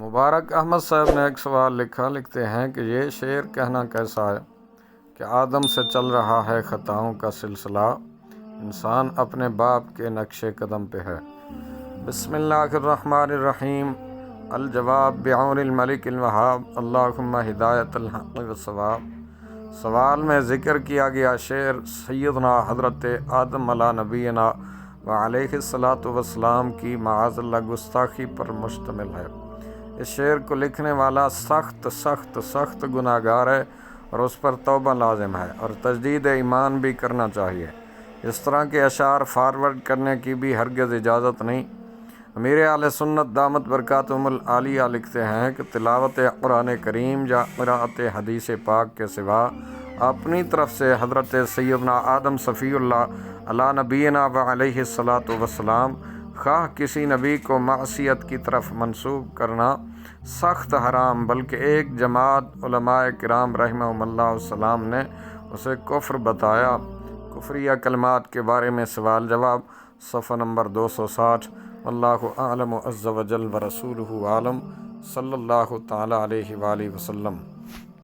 مبارک احمد صاحب نے ایک سوال لکھتے ہیں کہ یہ شعر کہنا کیسا ہے کہ آدم سے چل رہا ہے خطاؤں کا سلسلہ، انسان اپنے باپ کے نقش قدم پہ ہے۔ بسم اللہ الرحمن الرحیم۔ الجواب بعون الملک الوہاب، اللہم ہدایت الحق والصواب۔ سوال میں ذکر کیا گیا شعر سیدنا حضرت آدم علیہ نبینا وعلیہ الصلاۃ والسلام کی معاذ اللہ گستاخی پر مشتمل ہے۔ اس شعر کو لکھنے والا سخت گناہ گار ہے اور اس پر توبہ لازم ہے اور تجدید ایمان بھی کرنا چاہیے۔ اس طرح کے اشعار فارورڈ کرنے کی بھی ہرگز اجازت نہیں۔ امیر اہل سنت دامت برکاتہم العالیہ لکھتے ہیں کہ تلاوت قرآن کریم یا قراءت حدیث پاک کے سوا اپنی طرف سے حضرت سیدنا آدم صفی اللہ علیہ نبینا وعلیہ الصلاۃ والسلام خواہ کسی نبی کو معصیت کی طرف منسوب کرنا سخت حرام، بلکہ ایک جماعت علماء کرام رحمہم اللہ السلام نے اسے کفر بتایا۔ کفریہ کلمات کے بارے میں سوال جواب، صفحہ نمبر 260۔ واللہ اعلم عز وجل ورسولہ عالم، صلی اللہ تعالی علیہ وآلہ وسلم۔